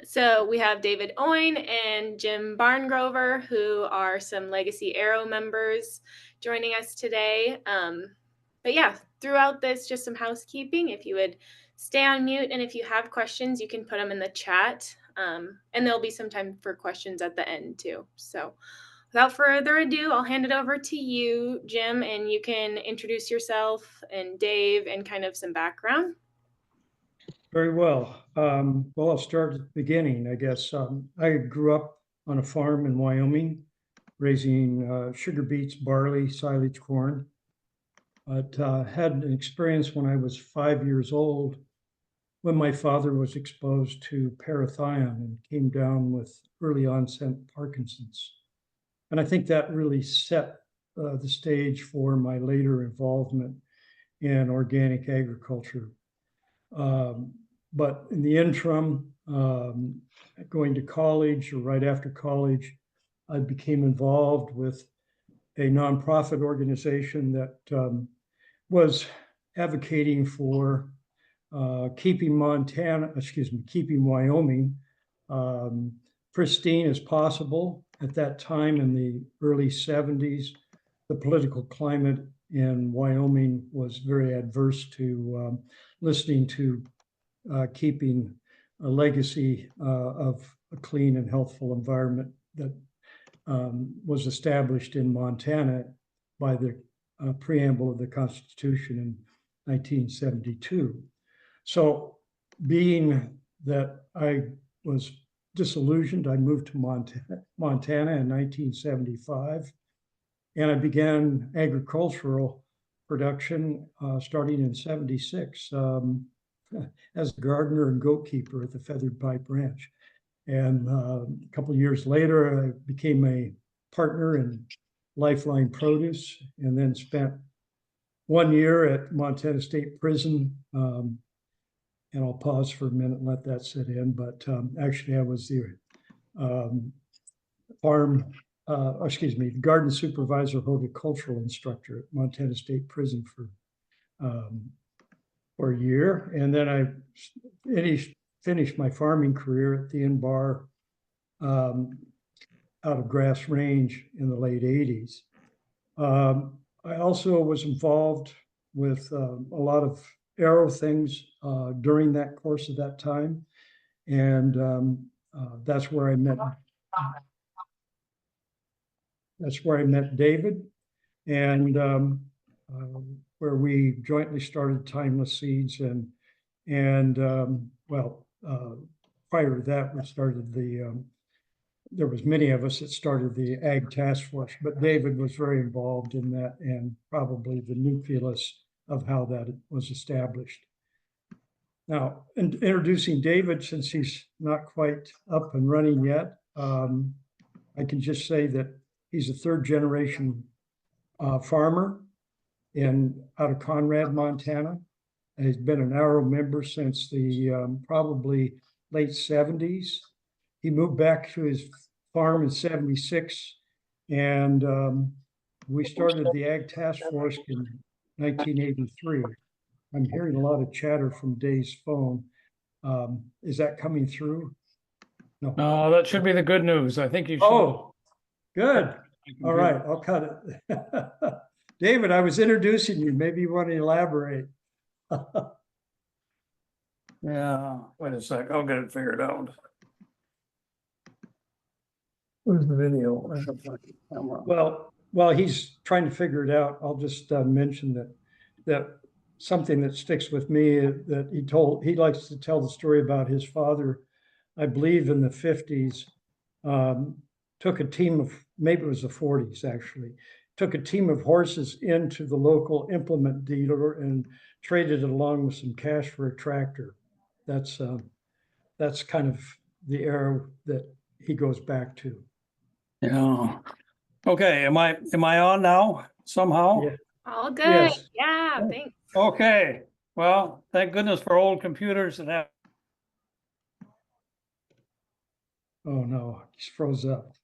So we have David Oien and Jim Barngrover, who are some legacy AERO members joining us today. But yeah, throughout this, just some housekeeping. If you would stay on mute, and if you have questions, you can put them in the chat. And there'll be some time for questions at the end too. So without further ado, I'll hand it over to you, Jim, and you can introduce yourself and Dave and kind of some background. Very well. Well, I'll start at the beginning, I guess. I grew up on a farm in Wyoming, raising sugar beets, barley, silage corn. But had an experience when I was 5 years old when my father was exposed to parathion and came down with early onset Parkinson's. And I think that really set the stage for my later involvement in organic agriculture. But in the interim, going to college or right after college, I became involved with a nonprofit organization that was advocating for keeping Wyoming pristine as possible. At that time in the early 70s, the political climate in Wyoming was very adverse to listening to keeping a legacy of a clean and healthful environment that was established in Montana by the preamble of the Constitution in 1972. So being that I was disillusioned, I moved to Montana in 1975, and I began agricultural production starting in 76 as a gardener and goat keeper at the Feathered Pipe Ranch. And a couple of years later, I became a partner in Lifeline Produce, and then spent 1 year at Montana State Prison. And I'll pause for a minute and let that sit in. But actually, I was the garden supervisor, horticultural instructor at Montana State Prison for a year. And then I finished my farming career at the Inn Bar out of Grass Range in the late 80s. I also was involved with a lot of AERO things during that course of that time. And that's where I met David, and where we jointly started Timeless Seeds. And prior to that, we started there was many of us that started the Ag Task Force, but David was very involved in that and probably the nucleus of how that was established. Now, introducing David, since he's not quite up and running yet, I can just say that he's a third generation farmer out of Conrad, Montana. And he's been an AERO member since the probably late 70s. He moved back to his farm in 76, and we started the Ag Task Force in 1983. I'm hearing a lot of chatter from Dave's phone. Is that coming through? No, that should be the good news. I think you should. Oh, good. All right, I'll cut it. David, I was introducing you. Maybe you want to elaborate. Yeah, wait a sec. I'll get it figured out. Where's the video? Well, while he's trying to figure it out, I'll just mention that something that sticks with me that he likes to tell the story about his father, I believe in the 50s, took a team of, maybe it was the 40s actually, took a team of horses into the local implement dealer and traded it along with some cash for a tractor. That's kind of the era that he goes back to. Yeah. Okay, am I on now somehow? Yeah. All good. Yes. Yeah, thanks. Okay. Well, thank goodness for old computers that have. Oh no, he's froze up.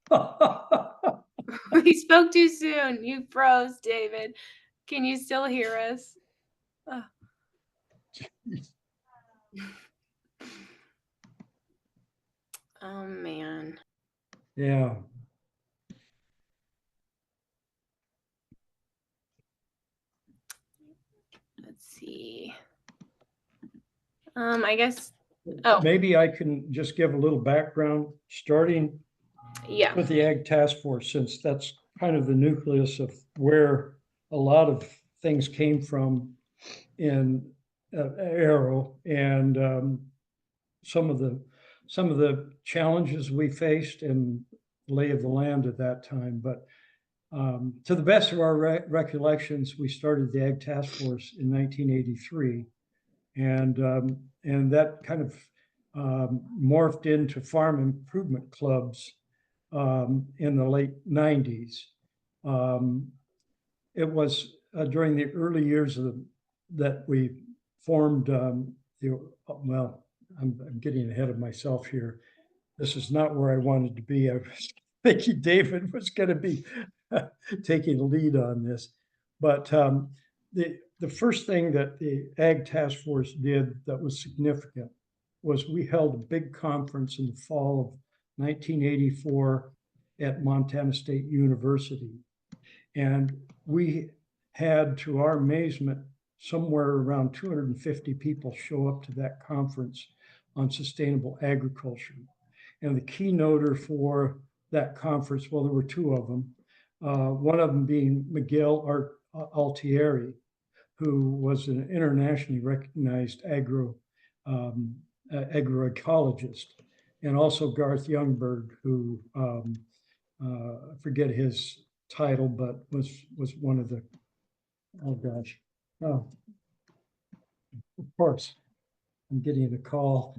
We spoke too soon. You froze, David. Can you still hear us? Oh. Yeah. Let's see. I guess, oh, Maybe I can just give a little background, starting yeah. with the Ag Task Force, since that's kind of the nucleus of where a lot of things came from in AERO, and some of the challenges we faced and lay of the land at that time. But to the best of our recollections, we started the Ag Task Force in 1983, and that kind of morphed into farm improvement clubs in the late 90s. It was during the early years that we formed well, I'm getting ahead of myself here. This is not where I wanted to be. I was thinking David was going to be taking the lead on this. But the first thing that the Ag Task Force did that was significant was we held a big conference in the fall of 1984 at Montana State University. And we had, to our amazement, somewhere around 250 people show up to that conference on sustainable agriculture. And the keynoter for that conference, well, there were two of them, one of them being Miguel Altieri, who was an internationally recognized agroecologist, and also Garth Youngberg, who I forget his title, but was one of the, oh gosh, oh, of course, I'm getting a call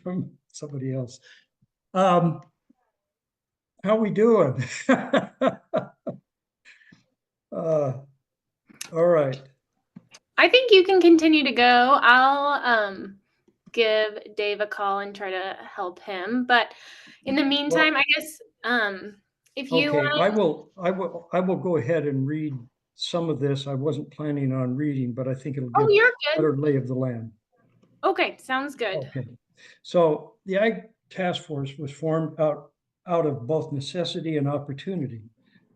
from somebody else. How we doing? All right. I think you can continue to go. I'll give Dave a call and try to help him. But in the meantime, I guess if you Okay, want, I will go ahead and read some of this. I wasn't planning on reading, but I think it'll give you're a good. better lay of the land. Okay, sounds good. Okay, so the Ag Task Force was formed out of both necessity and opportunity.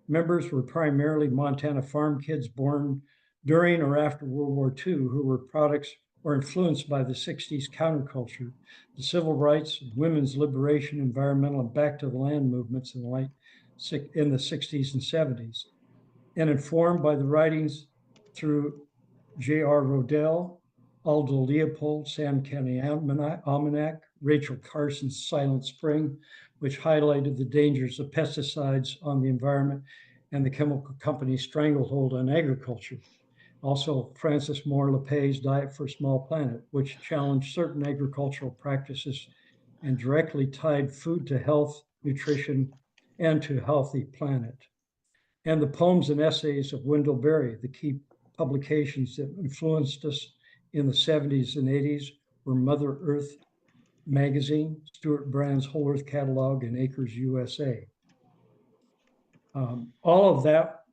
Members were primarily Montana farm kids born during or after World War II who were products or influenced by the 60s counterculture, the civil rights, women's liberation, environmental, and back to the land movements in the 60s and 70s, and informed by the writings through J.R. Rodell, Aldo Leopold, Sam County Almanac, Rachel Carson's Silent Spring, which highlighted the dangers of pesticides on the environment and the chemical company's stranglehold on agriculture. Also, Francis Moore LePay's Diet for a Small Planet, which challenged certain agricultural practices and directly tied food to health, nutrition, and to a healthy planet. And the poems and essays of Wendell Berry, the key publications that influenced us in the 70s and 80s were Mother Earth magazine, Stuart Brand's Whole Earth Catalog, and Acres USA. All of that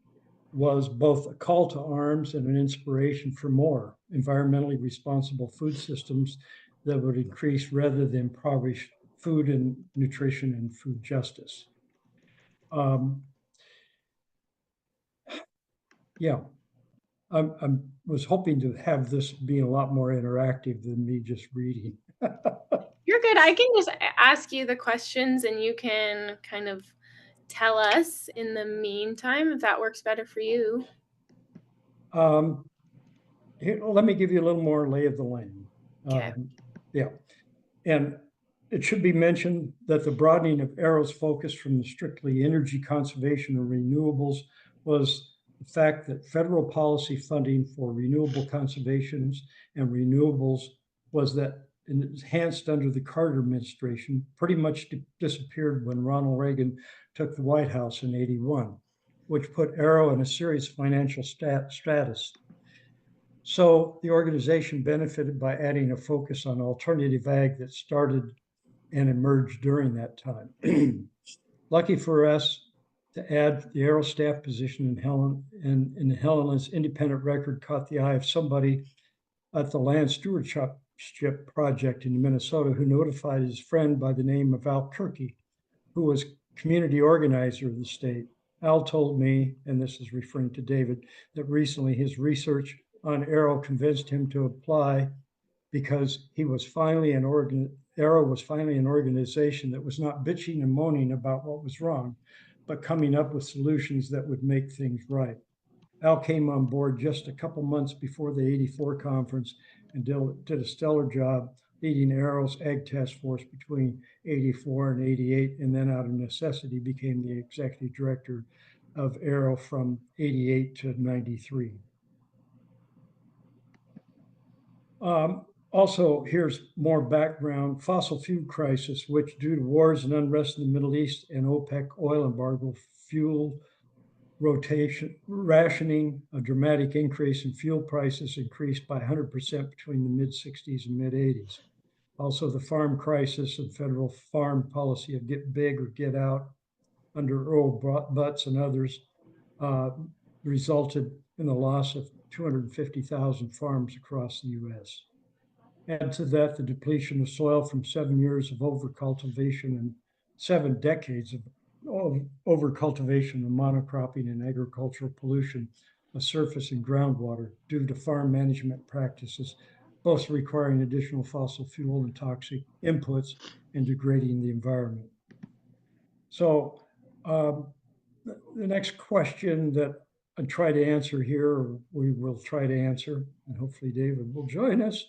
was both a call to arms and an inspiration for more environmentally responsible food systems that would increase rather than impoverish food and nutrition and food justice. Yeah, I was hoping to have this be a lot more interactive than me just reading. You're good. I can just ask you the questions and you can kind of tell us in the meantime if that works better for you. Here, let me give you a little more lay of the land. Okay. Yeah, and it should be mentioned that the broadening of AERO's focus from the strictly energy conservation or renewables was the fact that federal policy funding for renewable conservations and renewables was that enhanced under the Carter administration, pretty much disappeared when Ronald Reagan took the White House in '81, which put AERO in a serious financial status. So the organization benefited by adding a focus on alternative ag that started and emerged during that time. Lucky for us to add the AERO staff position in Helena's independent record caught the eye of somebody at the Land Stewardship Project in Minnesota who notified his friend by the name of Al Kirky, who was community organizer of the state. Al told me, and this is referring to David, that recently his research on AERO convinced him to apply because he was finally AERO was finally an organization that was not bitching and moaning about what was wrong, but coming up with solutions that would make things right. Al came on board just a couple months before the '84 conference and did a stellar job leading AERO's Ag Task Force between '84 and '88, and then out of necessity became the executive director of AERO from '88 to '93. Also, here's more background. Fossil fuel crisis, which due to wars and unrest in the Middle East and OPEC oil embargo, fuel rationing, a dramatic increase in fuel prices, increased by 100% between the mid-60s and mid-80s. Also, the farm crisis and federal farm policy of get big or get out under Earl Butz and others resulted in the loss of 250,000 farms across the U.S. Add to that the depletion of soil from 7 years of overcultivation and 7 decades of overcultivation and monocropping and agricultural pollution of surface and groundwater due to farm management practices, both requiring additional fossil fuel and toxic inputs and degrading the environment. So the next question that I try to answer here, or we will try to answer, and hopefully David will join us.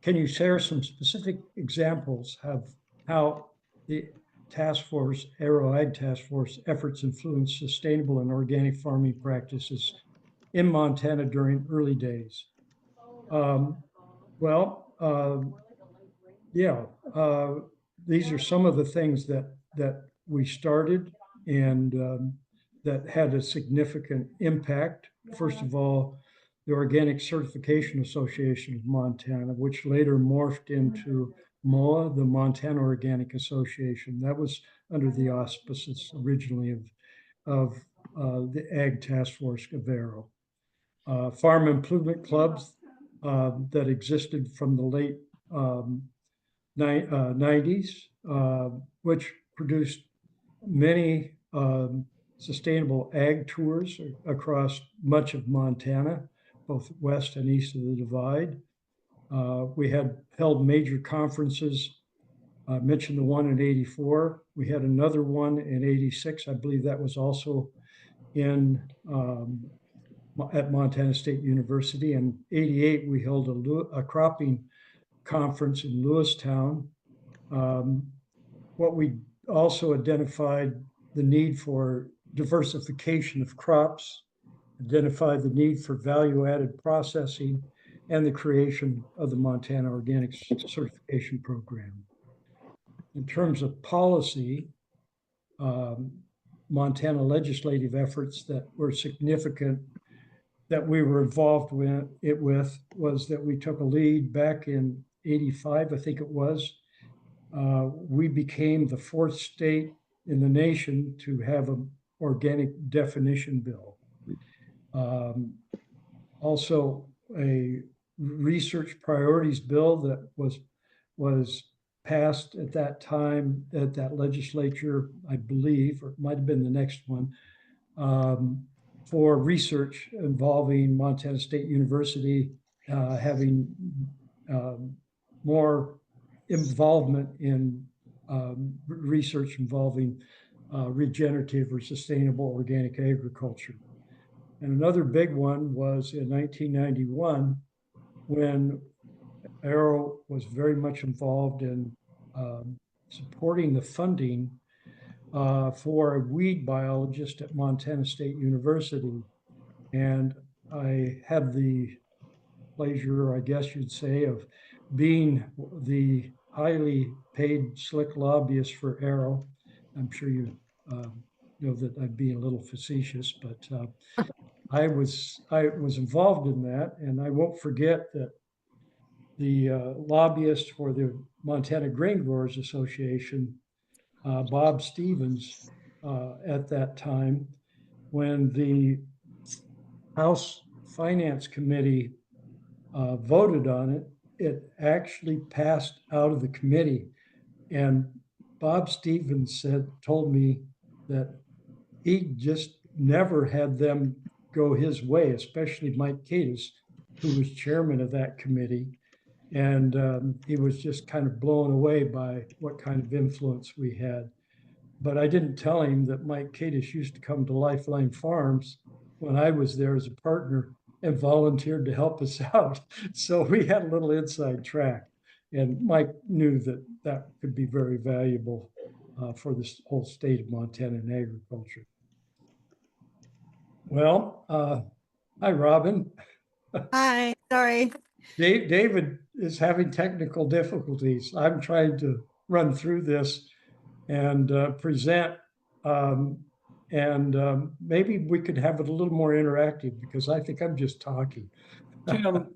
Can you share some specific examples of how the task force, AERO Ag Task Force efforts influenced sustainable and organic farming practices in Montana during early days? These are some of the things that we started and that had a significant impact. First of all, the Organic Certification Association of Montana, which later morphed into MOA, the Montana Organic Association. That was under the auspices originally of the Ag Task Force of AERO. Farm improvement clubs that existed from the late 90s, which produced many sustainable ag tours across much of Montana, both west and east of the divide. We had held major conferences. I mentioned the one in '84. We had another one in '86. I believe that was also in at Montana State University. In '88, we held a cropping conference in Lewistown. What we also identified the need for diversification of crops, identified the need for value-added processing, and the creation of the Montana Organic Certification Program. In terms of policy, Montana legislative efforts that were significant that we were involved with was that we took a lead back in '85, I think it was. We became the 4th state in the nation to have an organic definition bill. Also, a research priorities bill that was passed at that time at that legislature, I believe, or it might have been the next one, for research involving Montana State University having more involvement in research involving regenerative or sustainable organic agriculture. And another big one was in 1991 when AERO was very much involved in supporting the funding for a weed biologist at Montana State University. And I had the pleasure, I guess you'd say, of being the highly paid slick lobbyist for AERO. I'm sure you know that I'm being a little facetious, but I was involved in that, and I won't forget that the lobbyist for the Montana Grain Growers Association, Bob Stevens, at that time, when the House Finance Committee voted on it, it actually passed out of the committee. And Bob Stevens told me that he just never had them go his way, especially Mike Cadiz, who was chairman of that committee. And he was just kind of blown away by what kind of influence we had. But I didn't tell him that Mike Cadiz used to come to Lifeline Farms when I was there as a partner and volunteered to help us out. So we had a little inside track. And Mike knew that that could be very valuable for this whole state of Montana and agriculture. Well, hi, Robin. Hi, sorry. David is having technical difficulties. I'm trying to run through this and present. Maybe we could have it a little more interactive because I think I'm just talking. Jim,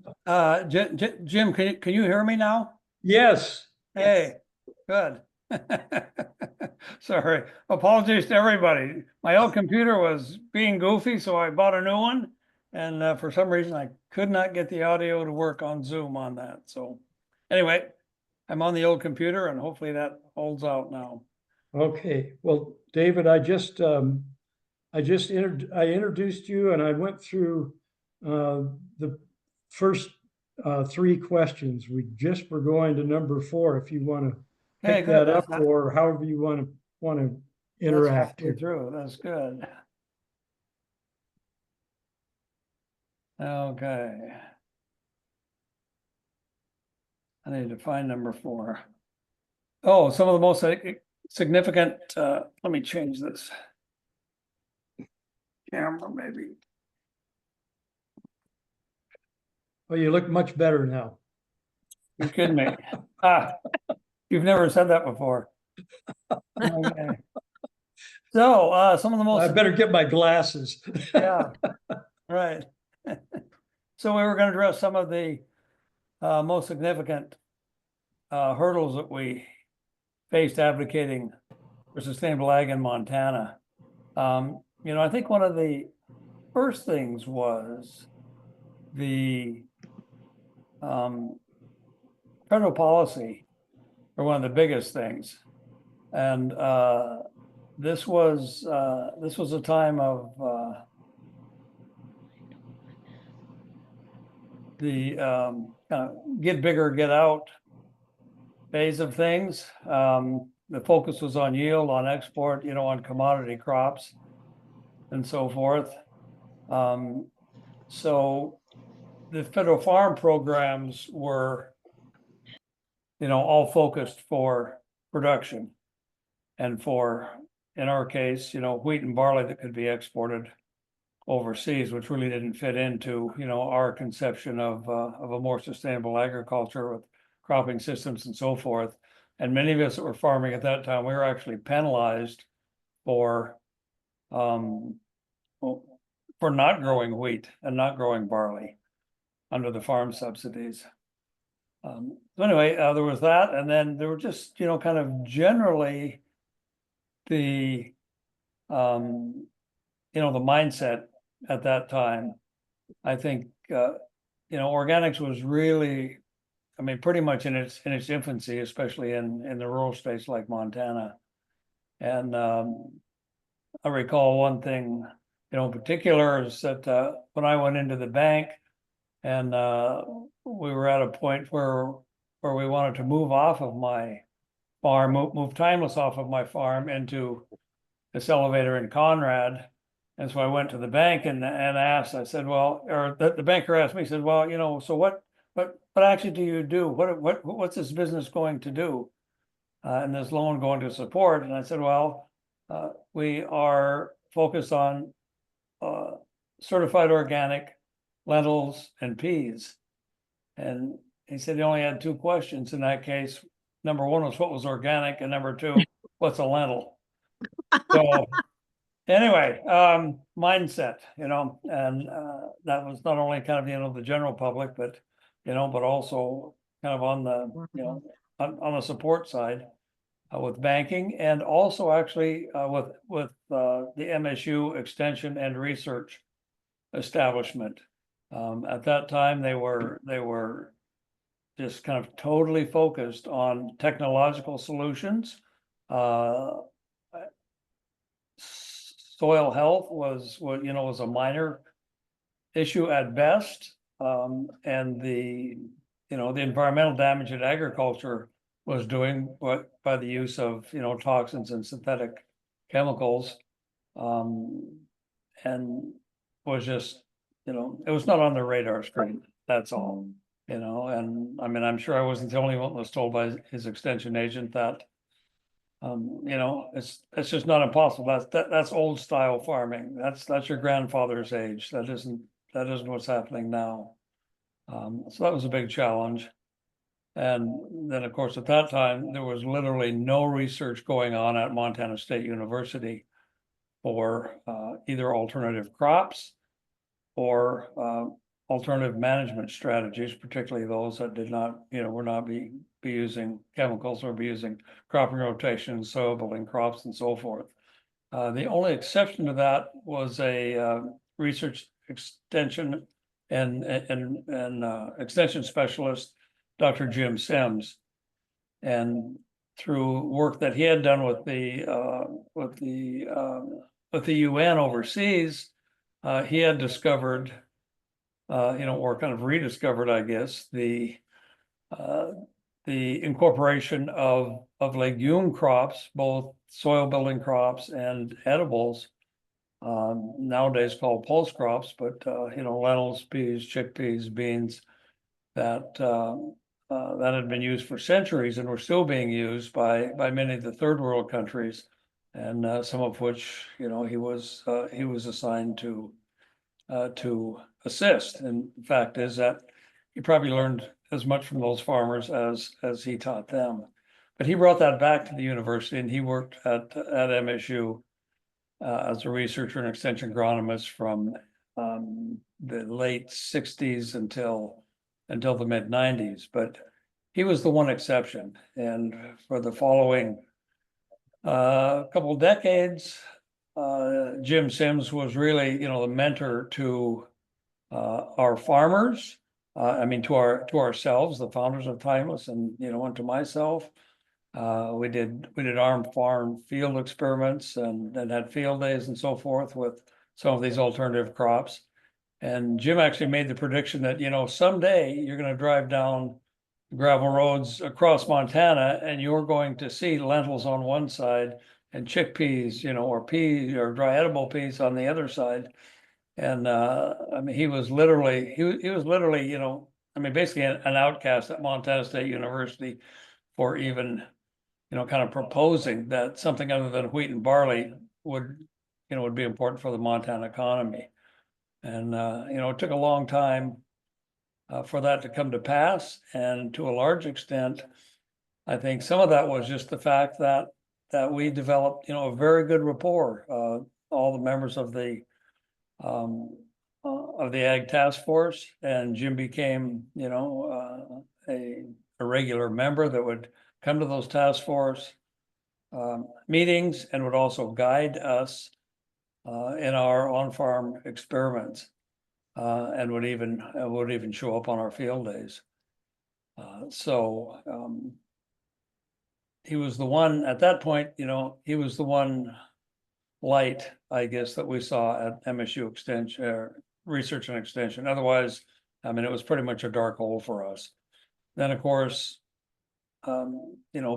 Jim, can you hear me now? Yes. Hey, good. Sorry, apologies to everybody. My old computer was being goofy, so I bought a new one. And for some reason, I could not get the audio to work on Zoom on that. So anyway, I'm on the old computer and hopefully that holds out now. Okay. Well, David, I introduced you and I went through the first three questions. We just were going to number 4 if you want to pick that up or however you want to interact. Through. That's good. Okay. I need to find number 4. Oh, some of the most significant, let me change this camera maybe. Well, you look much better now. You're kidding me. You've never said that before. Okay. So some of the most I better get my glasses. Yeah, right. So we were going to address some of the most significant hurdles that we faced advocating for sustainable ag in Montana. I think one of the first things was the federal policy, or one of the biggest things, and this was a time of the kind of get bigger, get out phase of things. The focus was on yield, on export, on commodity crops and so forth. So the federal farm programs were, all focused for production and for, in our case, wheat and barley that could be exported overseas, which really didn't fit into, our conception of a more sustainable agriculture with cropping systems and so forth. And many of us that were farming at that time, we were actually penalized for not growing wheat and not growing barley under the farm subsidies. So anyway, there was that, and then there were just, kind of generally the the mindset at that time. I think organics was really, pretty much in its infancy, especially in the rural states like Montana. And I recall one thing, in particular, is that when I went into the bank and we were at a point where we wanted to move off of my farm, move Timeless off of my farm into this elevator in Conrad. And so I went to the bank and asked, I said, well, or the banker asked me, he said, well, so what actually do you do? What's this business going to do? And this loan going to support? And I said, well, we are focused on certified organic lentils and peas. And he said he only had 2 questions in that case. Number 1 was what was organic, and number 2, what's a lentil? So anyway, mindset, and that was not only kind of, the general public, but, but also kind of on the, on the support side with banking, and also actually with the MSU extension and research establishment. At that time, they were just kind of totally focused on technological solutions Uh, soil health was a minor issue at best. And the environmental damage that agriculture was doing by the use of, toxins and synthetic chemicals. And was just, it was not on the radar screen, that's all, and I mean, I'm sure I wasn't the only one that was told by his extension agent that it's just not impossible. That's old style farming. That's your grandfather's age. That isn't what's happening now. So that was a big challenge. And then, of course, at that time, there was literally no research going on at Montana State University for either alternative crops or alternative management strategies, particularly those that did not, were not be using chemicals or be using cropping rotation, soil building crops and so forth. The only exception to that was a research extension and extension specialist, Dr. Jim Sims. And through work that he had done with the UN overseas, he had discovered, or kind of rediscovered, I guess, the incorporation of legume crops, both soil building crops and edibles, nowadays called pulse crops, but lentils, peas, chickpeas, beans, that had been used for centuries and were still being used by many of the third world countries, and some of which he was assigned to assist. And the fact is that he probably learned as much from those farmers as he taught them. But he brought that back to the university, and he worked at MSU as a researcher and extension agronomist from the late 60s until the mid 90s. But he was the one exception, and for the following couple decades, Jim Sims was really, the mentor to our farmers. I mean, to ourselves, the founders of Timeless, and and to myself. We did armed farm field experiments and had field days and so forth with some of these alternative crops. And Jim actually made the prediction that someday you're going to drive down gravel roads across Montana and you're going to see lentils on one side and chickpeas, or peas or dry edible peas on the other side. And I mean, he was literally, I mean, basically an outcast at Montana State University for even, kind of proposing that something other than wheat and barley would be important for the Montana economy. And it took a long time for that to come to pass. And to a large extent, I think some of that was just the fact that we developed, a very good rapport. All the members of the Ag Task Force, and Jim became, a regular member that would come to those task force meetings and would also guide us in our on-farm experiments, and would even show up on our field days. So he was the one at that point. He was the one light, I guess, that we saw at MSU Extension, Research and Extension. Otherwise, I mean, it was pretty much a dark hole for us. Then, of course,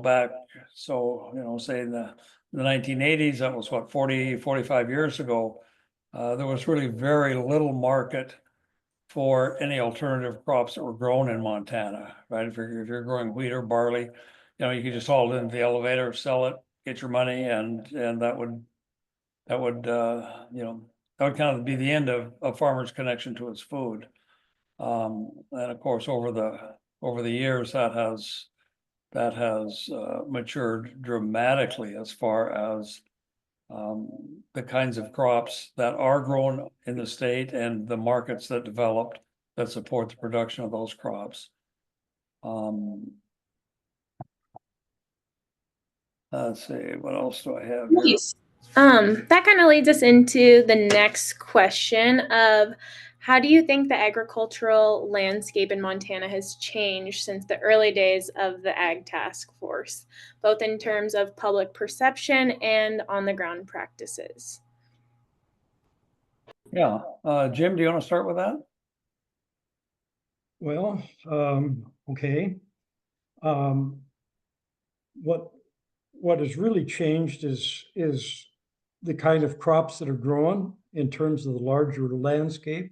back, so, say in the 1980s, that was what, 45 years ago, there was really very little market for any alternative crops that were grown in Montana, right? If you're growing wheat or barley, you could just haul it into the elevator, sell it, get your money, and that would kind of be the end of farmers' connection to its food. And of course, over the years, that has matured dramatically as far as the kinds of crops that are grown in the state and the markets that developed that support the production of those crops. Let's see, what else do I have here? Nice. That kind of leads us into the next question of How do you think the agricultural landscape in Montana has changed since the early days of the Ag Task Force, both in terms of public perception and on the ground practices? Yeah, Jim, do you want to start with that? Well, okay. Um, what has really changed is the kind of crops that are grown in terms of the larger landscape,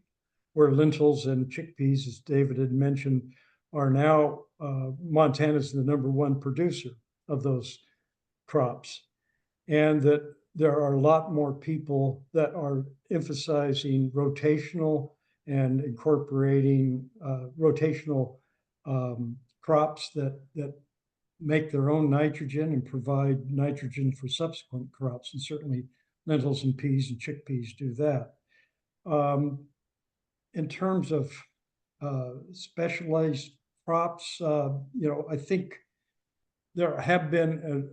where lentils and chickpeas, as David had mentioned, are now Montana's the #1 producer of those crops, and that there are a lot more people that are emphasizing rotational and incorporating rotational crops that make their own nitrogen and provide nitrogen for subsequent crops. And certainly lentils and peas and chickpeas do that. In terms of specialized crops, I think there have been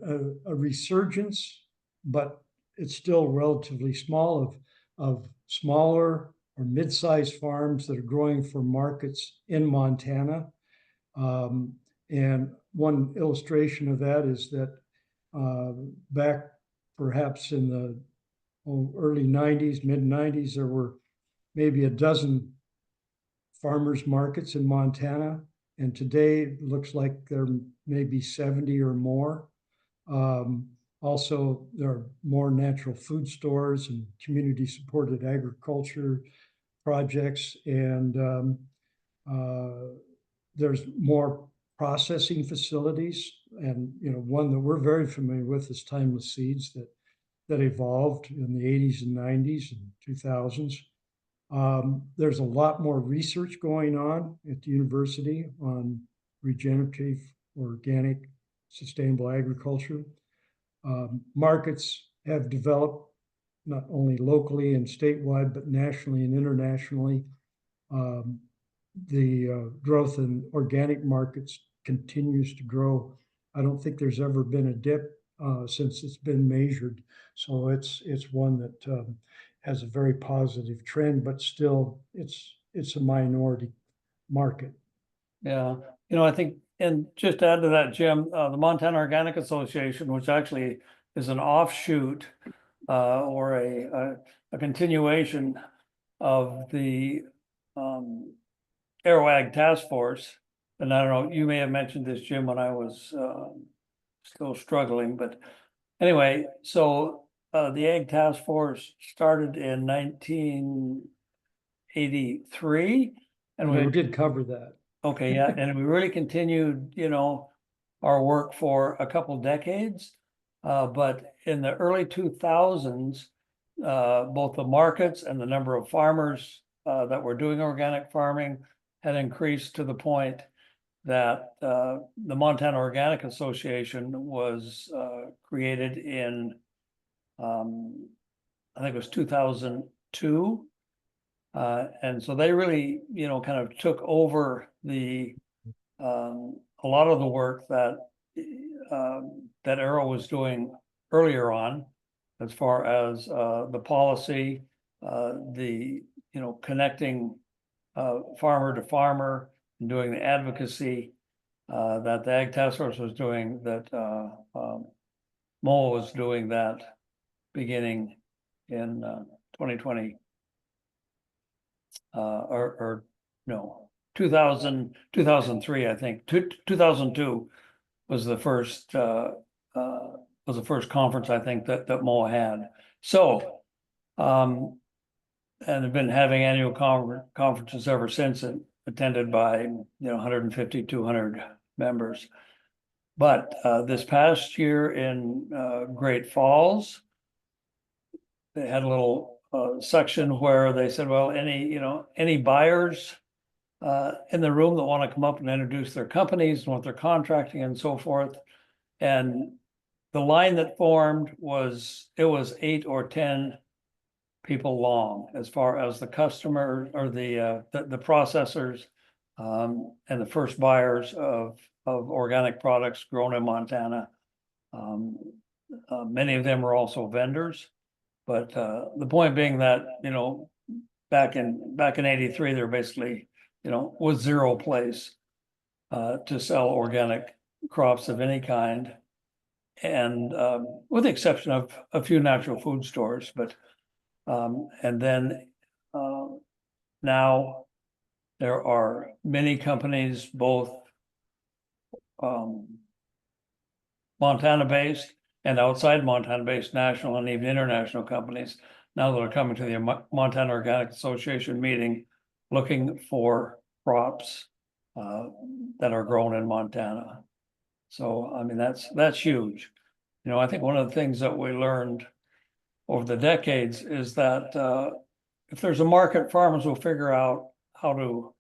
a resurgence, but it's still relatively small of smaller or mid-sized farms that are growing for markets in Montana. And one illustration of that is that back perhaps in the early 90s, mid 90s, there were maybe a dozen farmers markets in Montana. And today it looks like there may be 70 or more. Also, there are more natural food stores and community supported agriculture projects. And there's more processing facilities. And one that we're very familiar with is Timeless Seeds that evolved in the 80s and 90s and 2000s. There's a lot more research going on at the university on regenerative, organic, sustainable agriculture. Markets have developed not only locally and statewide, but nationally and internationally. The growth in organic markets continues to grow. I don't think there's ever been a dip since it's been measured. So it's one that has a very positive trend, but still it's a minority market. Yeah, I think, and just to add to that, Jim, the Montana Organic Association, which actually is an offshoot or a continuation of the AERO Ag Task Force. And I don't know, you may have mentioned this, Jim, when I was still struggling, but anyway, so the Ag Task Force started in 1983. And we did cover that. Okay, yeah, and we really continued, our work for a couple decades. But in the early 2000s, both the markets and the number of farmers that were doing organic farming had increased to the point that the Montana Organic Association was created in, I think it was 2002. And so they really, kind of took over a lot of the work that AERO was doing earlier on, as far as the policy, connecting farmer to farmer and doing the advocacy that the Ag Task Force was doing, that MOA was doing that beginning in 2020. Or no, 2003, I think. 2002 was the first conference, I think, that MOA had. So, and have been having annual conferences ever since, and attended by 150, 200 members. But this past year in Great Falls, they had a little section where they said, well, any buyers in the room that want to come up and introduce their companies and what they're contracting and so forth. And the line that formed was 8 or 10 people long, as far as the customer or the processors and the first buyers of organic products grown in Montana. Many of them are also vendors. But the point being that, back in 83, they're basically, with zero place to sell organic crops of any kind. And with the exception of a few natural food stores, but and then now there are many companies, both Montana-based and outside Montana-based national and even international companies now that are coming to the Montana Organic Association meeting looking for crops that are grown in Montana. So, I mean, that's huge. I think one of the things that we learned over the decades is that if there's a market, farmers will figure out how to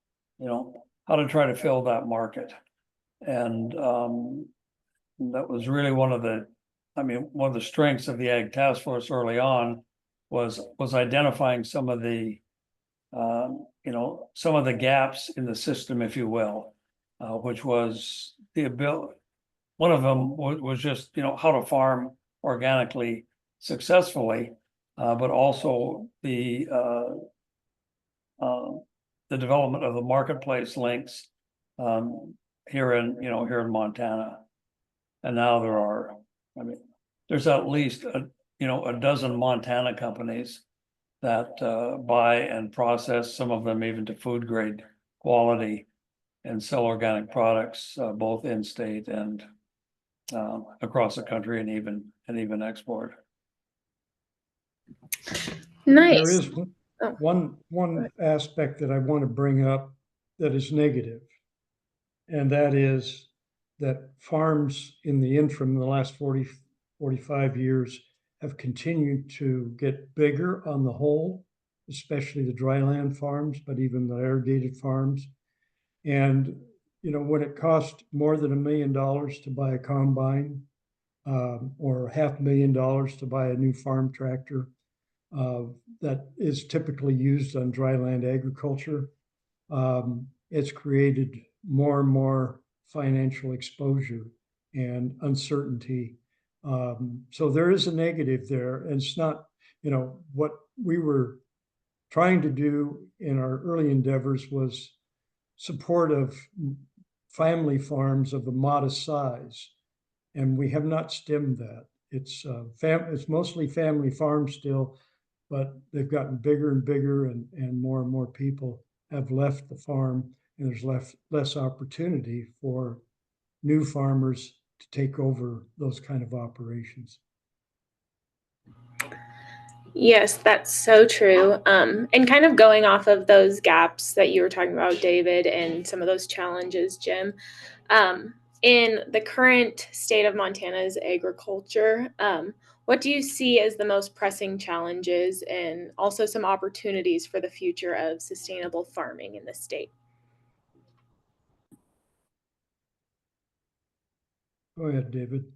try to fill that market. And that was really one of the strengths of the Ag Task Force early on was identifying some of the gaps in the system, if you will, which was the ability. One of them was just, how to farm organically successfully, but also the development of the marketplace links here in Montana. And now there's at least a dozen Montana companies that buy and process, some of them even to food grade quality, and sell organic products both in state and across the country, and even export. Nice. There is one aspect that I want to bring up that is negative, and that is that farms in the interim, the last 45 years, have continued to get bigger on the whole, especially the dryland farms, but even the irrigated farms. And, when it costs more than $1 million to buy a combine, or $500,000 to buy a new farm tractor, that is typically used on dryland agriculture, it's created more and more financial exposure and uncertainty. So there is a negative there. And it's not, what we were trying to do in our early endeavors was support of family farms of a modest size. And we have not stemmed that. It's mostly family farms still, but they've gotten bigger and bigger, and more people have left the farm, and there's less opportunity for new farmers to take over those kind of operations. Yes, that's so true. And kind of going off of those gaps that you were talking about, David, and some of those challenges, Jim, in the current state of Montana's agriculture, what do you see as the most pressing challenges and also some opportunities for the future of sustainable farming in the state? Go ahead, David.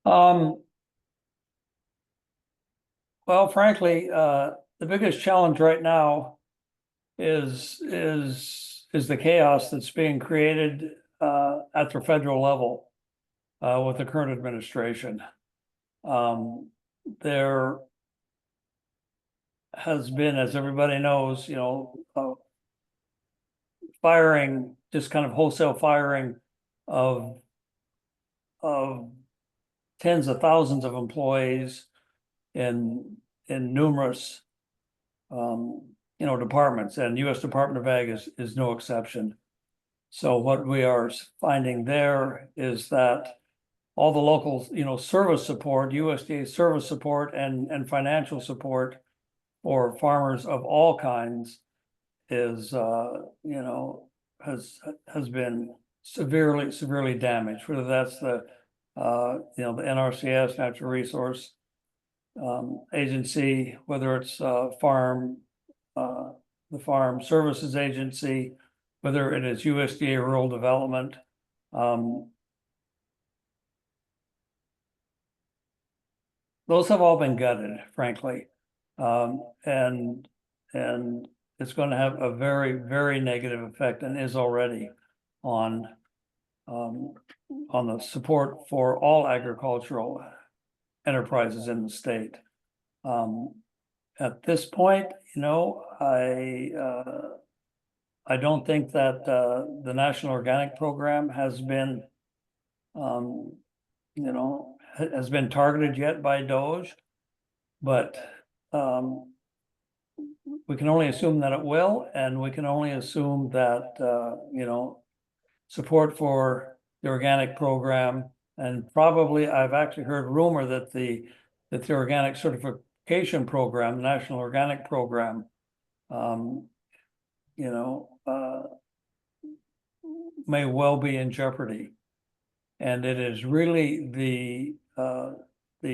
Well, frankly, the biggest challenge right now is the chaos that's being created at the federal level with the current administration. There has been, as everybody knows, firing, just kind of wholesale firing of tens of thousands of employees in numerous departments, and U.S. Department of Ag is no exception. So what we are finding there is that all the local service support, USDA service support and financial support for farmers of all kinds is has been severely damaged, whether that's the NRCS, Natural Resource Agency, whether it's the Farm Services Agency, whether it is USDA Rural Development. Those have all been gutted, frankly, and it's going to have a very negative effect, and is already, on the support for all agricultural enterprises in the state. at this point, I don't think that the National Organic Program has been, has been targeted yet by Doge. But we can only assume that it will, and we can only assume that, support for the organic program. And probably I've actually heard rumor that the organic certification program, the National Organic Program, may well be in jeopardy. And it is really the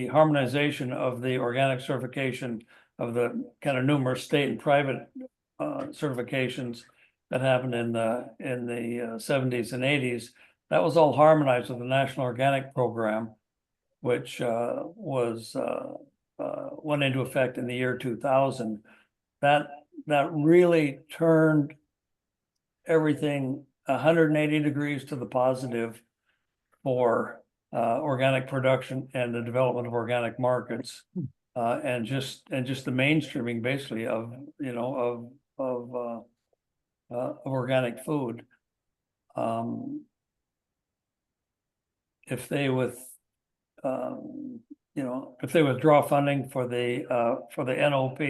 harmonization of the organic certification of the kind of numerous state and private certifications that happened in the 70s and 80s. That was all harmonized with the National Organic Program, which went into effect in the year 2000. That really turned everything 180 degrees to the positive for organic production and the development of organic markets, and just the mainstreaming basically of organic food. If they withdraw funding for the NOP,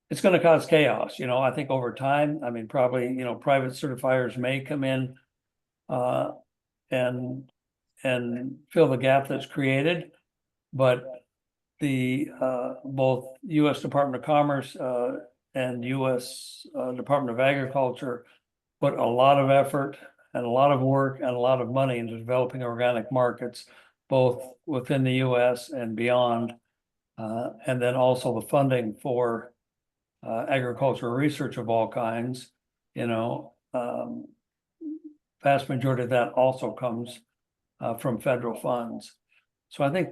it's going to cause chaos. I think over time, I mean, probably, private certifiers may come in and fill the gap that's created, but the both U.S. Department of Commerce and U.S. Department of Agriculture put a lot of effort and a lot of work and a lot of money into developing organic markets, both within the U.S. and beyond, and then also the funding for agricultural research of all kinds. Vast majority of that also comes from federal funds. So I think,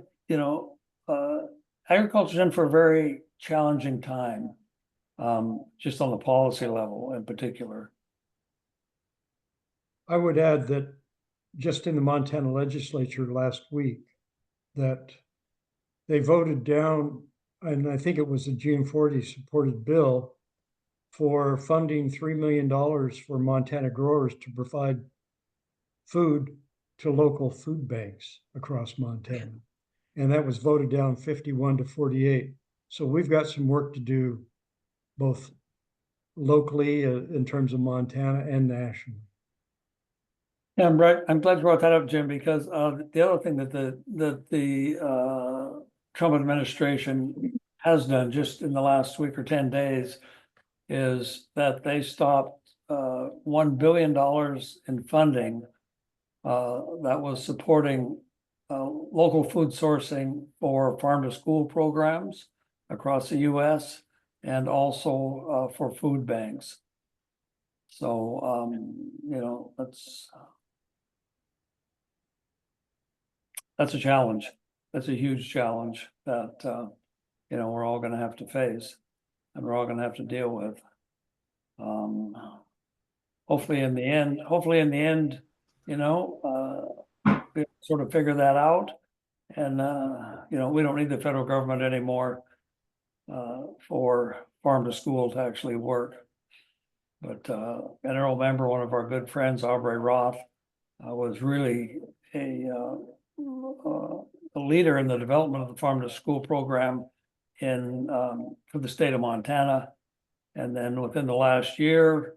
agriculture's in for a very challenging time, just on the policy level in particular. I would add that just in the Montana legislature last week, that they voted down, and I think it was a Gianforte supported bill for funding $3 million for Montana growers to provide food to local food banks across Montana. And that was voted down 51 to 48. So we've got some work to do, both locally in terms of Montana and nationally. Yeah, I'm right. I'm glad you brought that up, Jim, because the other thing that the Trump administration has done just in the last week or 10 days is that they stopped $1 billion in funding that was supporting local food sourcing for farm to school programs across the US and also for food banks. So, that's a challenge. That's a huge challenge that, we're all going to have to face and we're all going to have to deal with. Hopefully in the end, we sort of figure that out. And, we don't need the federal government anymore for farm to school to actually work. But an AERO member, one of our good friends, Aubrey Roth, was really a leader in the development of the farm to school program for the state of Montana. And then within the last year,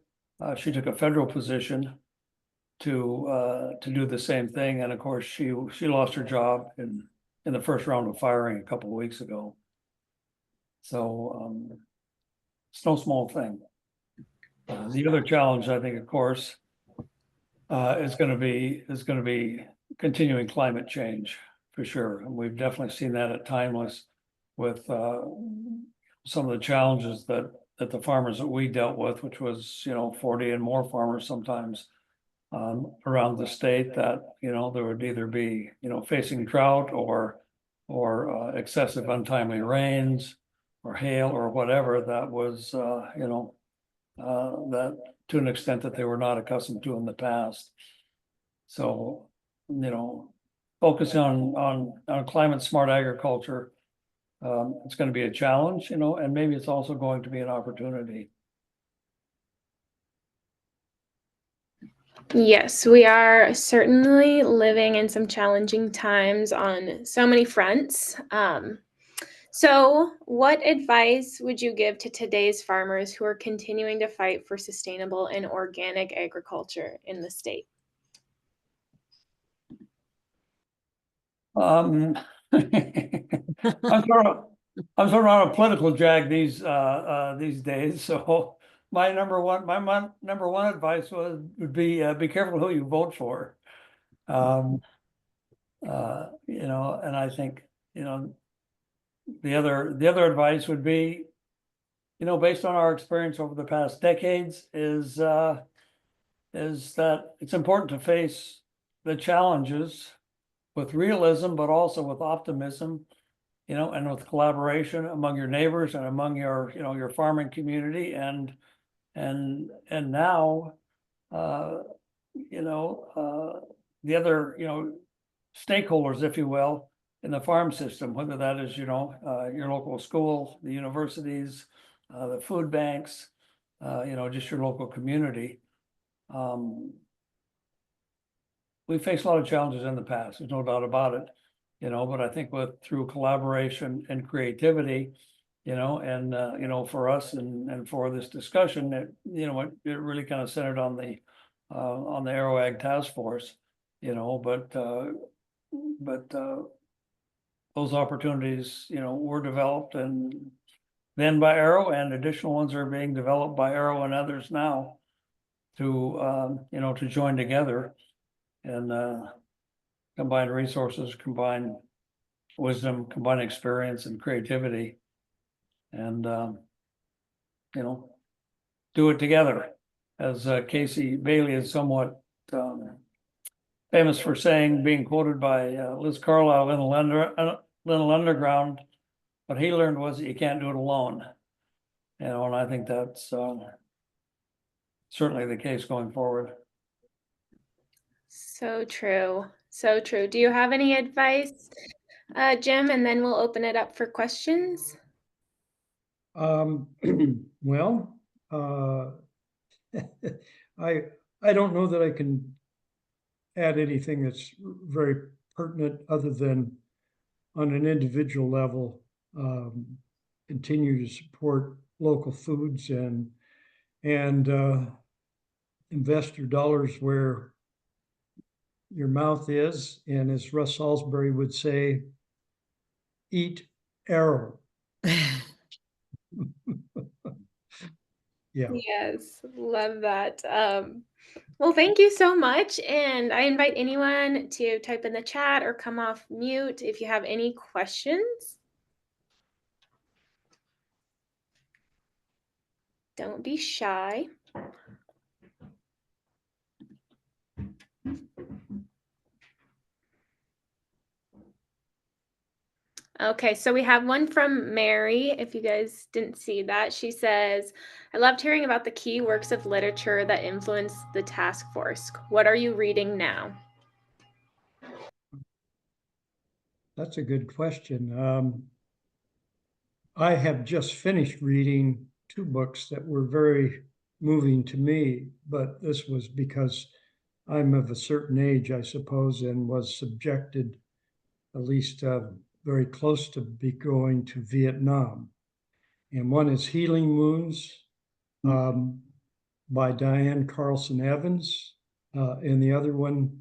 she took a federal position to do the same thing. And of course, she lost her job in the first round of firing a couple of weeks ago. So it's no small thing. The other challenge, I think, of course, is going to be continuing climate change for sure. And we've definitely seen that at Timeless with some of the challenges that the farmers that we dealt with, which was 40 and more farmers sometimes around the state, that there would either be facing drought or excessive untimely rains or hail or whatever that was that to an extent that they were not accustomed to in the past. So focusing on climate smart agriculture. It's going to be a challenge, you know, and maybe it's also going to be an opportunity. Yes, we are certainly living in some challenging times on so many fronts. So, what advice would you give to today's farmers who are continuing to fight for sustainable and organic agriculture in the state? I'm sort of on a political jag these days. So my number one advice would be careful who you vote for. You know, and I think, you know, the other advice would be, you know, based on our experience over the past decades, is that it's important to face the challenges with realism, but also with optimism, you know, and with collaboration among your neighbors and among your, you know, your farming community. And now, you know, the other, you know, stakeholders, if you will, in the farm system, whether that is, you know, your local school, the universities, the food banks, you know, just your local community. We faced a lot of challenges in the past, there's no doubt about it, you know, but I think through collaboration and creativity, you know, and, you know, for us and for this discussion, you know, it really kind of centered on the AERO Ag Task Force, you know, but those opportunities, you know, were developed and then by AERO, and additional ones are being developed by AERO and others now to, you know, to join together and combine resources, combine wisdom, combine experience and creativity, and you know, do it together. As Casey Bailey is somewhat famous for saying, being quoted by Liz Carlisle in the Little Underground, what he learned was that you can't do it alone. You know, and I think that's certainly the case going forward. So true. So true. Do you have any advice, Jim? And then we'll open it up for questions. Well, I don't know that I can add anything that's very pertinent other than on an individual level, continue to support local foods and invest your dollars where your mouth is. And as Russ Salisbury would say, eat AERO. Yeah. Yes, love that. Well, thank you so much. And I invite anyone to type in the chat or come off mute if you have any questions. Don't be shy. Okay, so we have one from Mary. If you guys didn't see that, she says, I loved hearing about the key works of literature that influenced the task force. What are you reading now? That's a good question. I have just finished reading 2 books that were very moving to me, but this was because I'm of a certain age, I suppose, and was subjected, at least very close to be going to Vietnam. And one is Healing Wounds by Diane Carlson Evans. And the other one,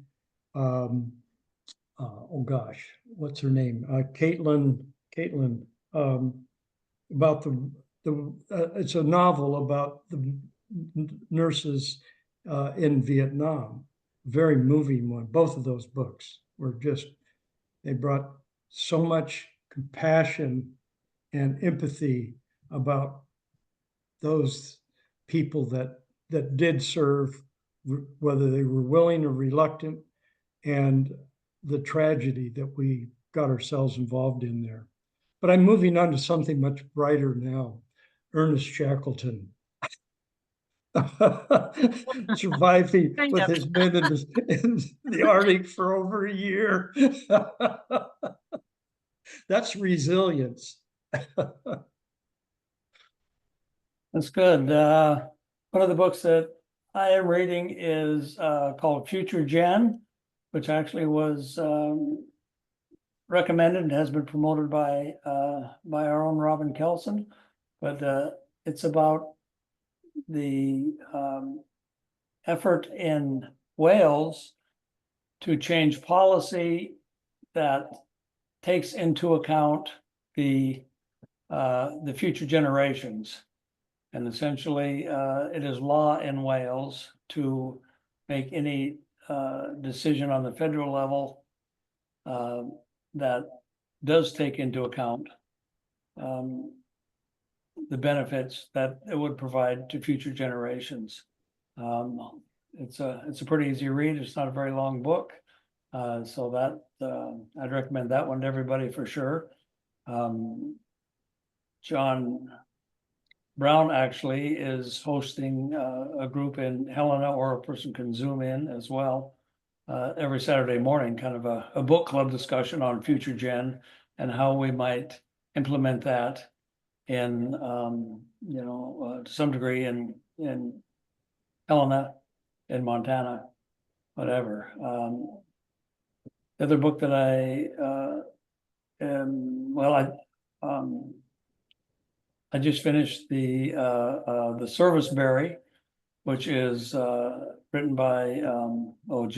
oh gosh, what's her name? Caitlin, about it's a novel about the nurses in Vietnam. Very moving one. Both of those books were just, they brought so much compassion and empathy about those people that did serve, whether they were willing or reluctant, and the tragedy that we got ourselves involved in there. But I'm moving on to something much brighter now. Ernest Shackleton. surviving Kind with of. his men in the Arctic for over a year. That's resilience. That's good. One of the books that I am reading is called Future Gen, which actually was recommended and has been promoted by our own Robin Kelson. But it's about the effort in Wales to change policy that takes into account the future generations. And essentially, it is law in Wales to make any decision on the federal level that does take into account the benefits that it would provide to future generations. It's a pretty easy read. It's not a very long book. So that I'd recommend that one to everybody for sure. John Brown actually is hosting a group in Helena, or a person can Zoom in as well, every Saturday morning, kind of a book club discussion on Future Gen and how we might implement that in, to some degree in Helena, in Montana, whatever. The other book that I just finished the Service Berry, which is written by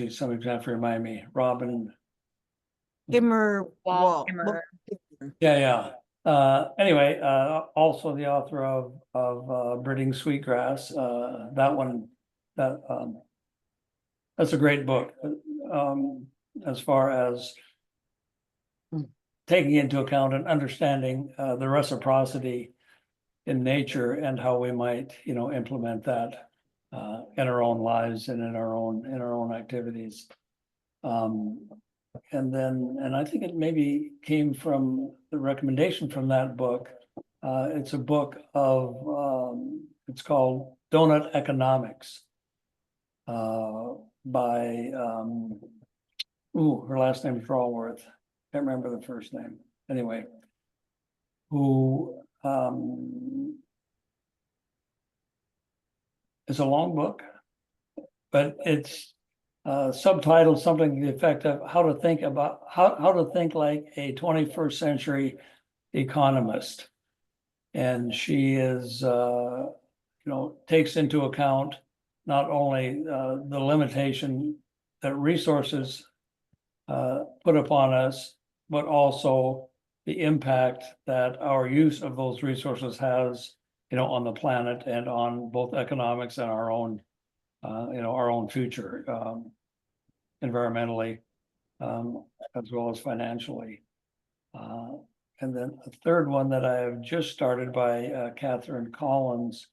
somebody have to remind me, Robin. Gimmer Wall. Yeah. Anyway, also the author of Breeding Sweetgrass. That one, that's a great book. As far as taking into account and understanding the reciprocity in nature and how we might, implement that in our own lives and in our own activities. And I think it maybe came from the recommendation from that book. It's a book of it's called Donut Economics by her last name is Rawworth. Can't remember the first name. Anyway, who it's a long book, but it's subtitled something to the effect of how to think like a 21st century economist. And she is, takes into account not only the limitation that resources put upon us, but also the impact that our use of those resources has, on the planet and on both economics and our own, our own future, environmentally, as well as financially. And then a third one that I have just started by Catherine Collins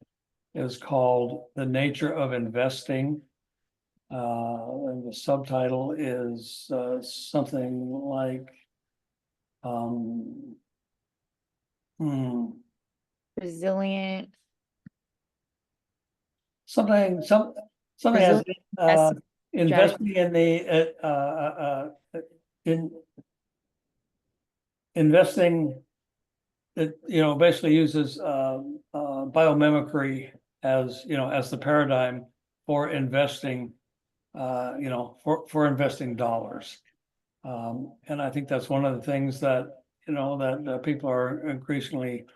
is called The Nature of Investing. And the subtitle is something like Resilient. something has investing in the investing that basically uses biomimicry as the paradigm for investing, for investing dollars. And I think that's one of the things that that people are increasingly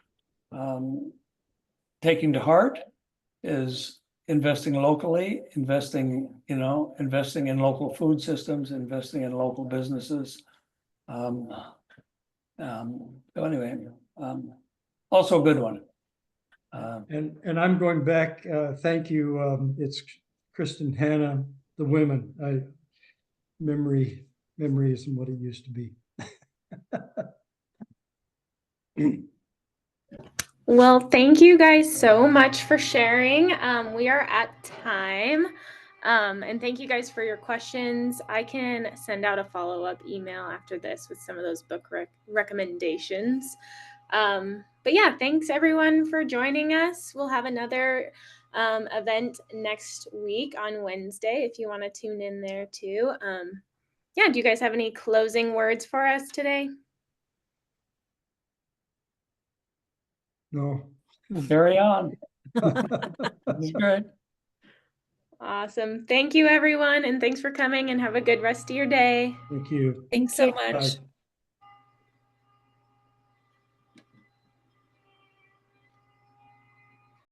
taking to heart, is investing locally, investing in local food systems, investing in local businesses. So anyway, also a good one. And I'm going back, thank you. It's Kristen Hanna, The Women. Memory isn't what it used to be. Well, thank you guys so much for sharing. We are at time. And thank you guys for your questions. I can send out a follow-up email after this with some of those book recommendations. But yeah, thanks everyone for joining us. We'll have another event next week on Wednesday if you want to tune in there too. Yeah, do you guys have any closing words for us today? No. Carry on. That's good. Awesome. Thank you, everyone, and thanks for coming, and have a good rest of your day. Thank you. Thanks so much. Bye.